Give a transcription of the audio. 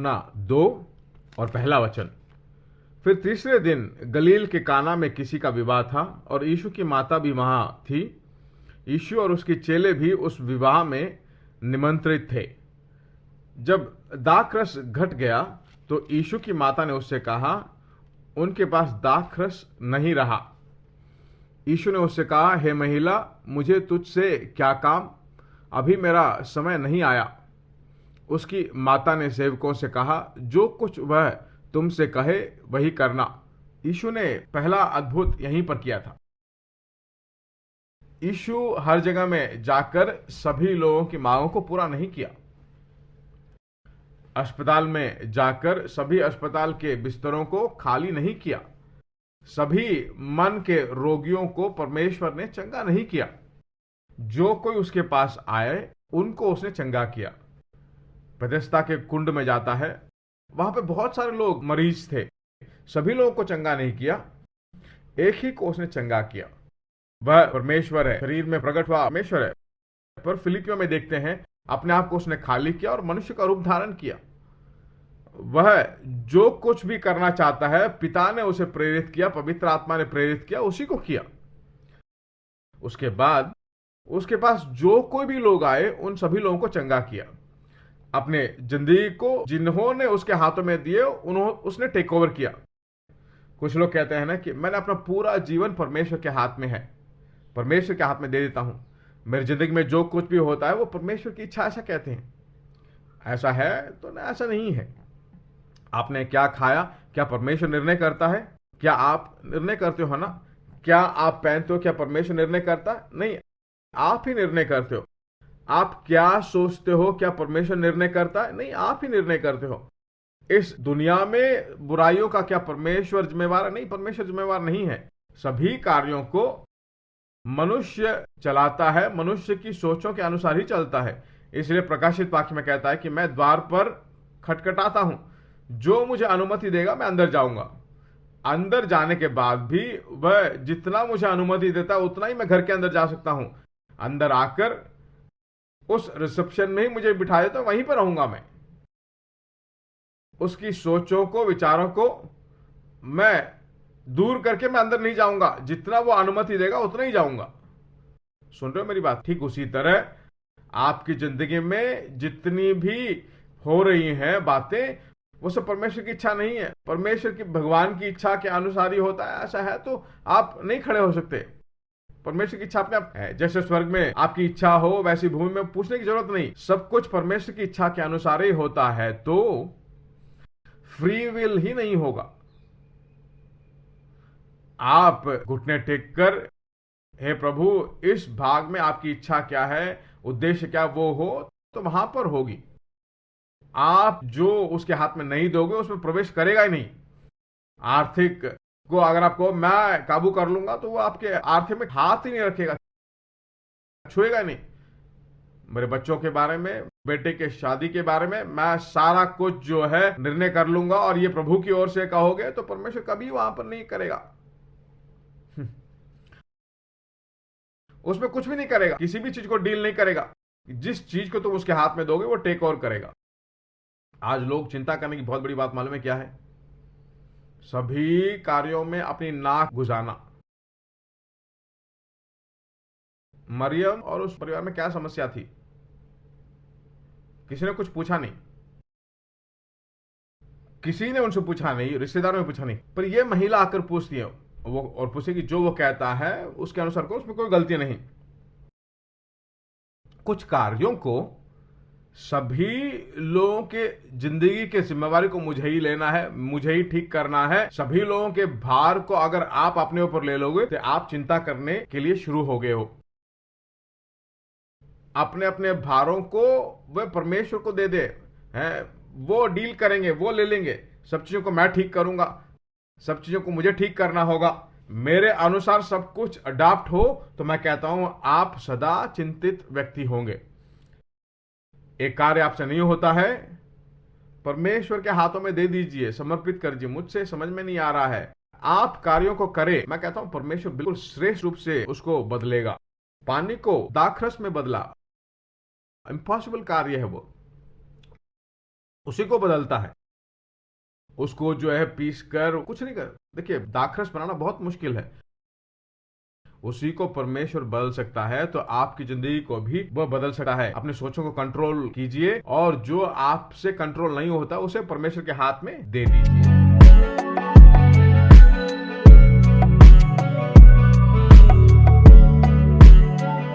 यूहन्ना 2 और पहला वचन। फिर तीसरे दिन गलील के काना में किसी का विवाह था और यीशु की माता भी वहां थी। यीशु और उसके चेले भी उस विवाह में निमंत्रित थे। जब दाखरस घट गया तो यीशु की माता ने उससे कहा, उनके पास दाखरस नहीं रहा। यीशु ने उससे कहा, हे महिला, मुझे तुझसे क्या काम? अभी मेरा समय नहीं आया। उसकी माता ने सेवकों से कहा, जो कुछ वह तुमसे कहे वही करना। यीशु ने पहला अद्भुत यहीं पर किया था। यीशु हर जगह में जाकर सभी लोगों की मांगों को पूरा नहीं किया। अस्पताल में जाकर सभी अस्पताल के बिस्तरों को खाली नहीं किया। सभी मन के रोगियों को परमेश्वर ने चंगा नहीं किया। जो कोई उसके पास आए उनको उसने चंगा किया। बेथेस्दा के कुंड में जाता है, वहां पे बहुत सारे लोग मरीज थे। सभी लोगों को चंगा नहीं किया, एक ही को उसने चंगा किया। वह परमेश्वर है, शरीर में प्रकट हुआ परमेश्वर है। पर फिलिपियों में देखते हैं, अपने आप को उसने खाली किया और मनुष्य का रूप धारण किया। वह जो कुछ भी करना चाहता है, पिता ने उसे प्रेरित किया, पवित्र आत्मा ने प्रेरित किया, उसी को किया। उसके बाद उसके पास जो कोई भी लोग आए उन सभी लोगों को चंगा किया। अपने जिंदगी को जिन्होंने उसके हाथों में दिए उसने टेक ओवर किया। कुछ लोग कहते हैं ना कि मैंने अपना पूरा जीवन परमेश्वर के हाथ में है, परमेश्वर के हाथ में दे देता हूं, मेरी जिंदगी में जो कुछ भी होता है वो परमेश्वर की इच्छा, ऐसा कहते हैं। ऐसा है तो ना, ऐसा नहीं है। आपने क्या खाया, क्या परमेश्वर निर्णय करता है? क्या आप निर्णय करते हो ना? क्या आप पहनते हो, क्या परमेश्वर निर्णय करता है? नहीं, आप ही निर्णय करते हो। आप क्या सोचते हो, क्या परमेश्वर निर्णय करता है? नहीं, आप ही निर्णय करते हो। इस दुनिया में बुराइयों का क्या परमेश्वर जिम्मेवार है? नहीं, परमेश्वर जिम्मेवार नहीं है। सभी कार्यों को मनुष्य चलाता है, मनुष्य की सोचों के अनुसार ही चलता है। इसलिए प्रकाशित वाक्य में कहता है कि मैं द्वार पर खटखटाता हूं, जो मुझे अनुमति देगा मैं अंदर जाऊंगा। अंदर जाने के बाद भी वह जितना मुझे अनुमति देता है उतना ही मैं घर के अंदर जा सकता हूं। अंदर आकर उस रिसेप्शन में ही मुझे बिठाए तो वहीं पर रहूंगा मैं। उसकी सोचों को, विचारों को मैं दूर करके मैं अंदर नहीं जाऊंगा। जितना वो अनुमति देगा उतना ही जाऊंगा। सुन रहे हो मेरी बात? ठीक उसी तरह आपकी जिंदगी में जितनी भी हो रही हैं बातें, वो सब परमेश्वर की इच्छा नहीं है। परमेश्वर की, भगवान की इच्छा के अनुसार ही होता है। ऐसा है तो आप नहीं खड़े हो सकते। परमेश्वर की इच्छा अपने आप है। जैसे स्वर्ग में आपकी इच्छा हो, वैसी भूमि में पूछने की जरूरत नहीं। सब कुछ परमेश्वर की इच्छा के अनुसार ही होता है। तो फ्री विल ही नहीं होगा। आप घुटने टेक कर, हे प्रभु, इस भाग में आपकी इच्छा क्या है, उद्देश्य क्या, वो हो तो वहां पर होगी। आप जो उसके हाथ में नहीं दोगे उसमें प्रवेश करेगा ही नहीं। आर्थिक को अगर आपको मैं काबू कर लूंगा तो वो आपके आर्थिक में हाथ ही नहीं रखेगा, छुएगा नहीं। मेरे बच्चों के बारे में, बेटे के शादी के बारे में मैं सारा कुछ जो है निर्णय कर लूंगा और ये प्रभु की ओर से कहोगे तो परमेश्वर कभी वहां पर नहीं करेगा। उसमें कुछ भी नहीं करेगा, किसी भी चीज को डील नहीं करेगा। जिस चीज को तुम उसके हाथ में दोगे वो टेक ओवर करेगा। आज लोग चिंता करने की बहुत बड़ी बात मालूम है क्या है? सभी कार्यों में अपनी नाक घुसाना। मरियम और उस परिवार में क्या समस्या थी? किसी ने कुछ पूछा नहीं, किसी ने उनसे पूछा नहीं, रिश्तेदारों ने पूछा नहीं। पर यह महिला आकर पूछती है वो, और पूछेगी जो वो कहता है उसके अनुसार को, उसमें कोई गलती नहीं। कुछ कार्यों को सभी लोगों के जिंदगी के जिम्मेवारी को मुझे ही लेना है, मुझे ही ठीक करना है। सभी लोगों के भार को अगर आप अपने ऊपर ले लोगे तो आप चिंता करने के लिए शुरू हो गए हो। अपने अपने भारों को वे परमेश्वर को दे दे हैं, वो डील करेंगे, वो ले लेंगे। सब चीजों को मैं ठीक करूंगा, सब चीजों को मुझे ठीक करना होगा, मेरे अनुसार सब कुछ अडॉप्ट हो। तो मैं कहता हूं आप सदा चिंतित व्यक्ति होंगे। एक कार्य आपसे नहीं होता है, परमेश्वर के हाथों में दे दीजिए, समर्पित कर दीजिए। मुझसे समझ में नहीं आ रहा है, आप कार्यों को करें। मैं कहता हूं परमेश्वर बिल्कुल श्रेष्ठ रूप से उसको बदलेगा। पानी को दाखरस में बदला, इम्पॉसिबल कार्य है वो। उसी को बदलता है। उसको जो है पीस कर कुछ नहीं कर, देखिए दाखरस बनाना बहुत मुश्किल है, उसी को परमेश्वर बदल सकता है। तो आपकी जिंदगी को भी वह बदल सकता है। अपने सोचों को कंट्रोल कीजिए और जो आपसे कंट्रोल नहीं होता उसे परमेश्वर के हाथ में दे दीजिए।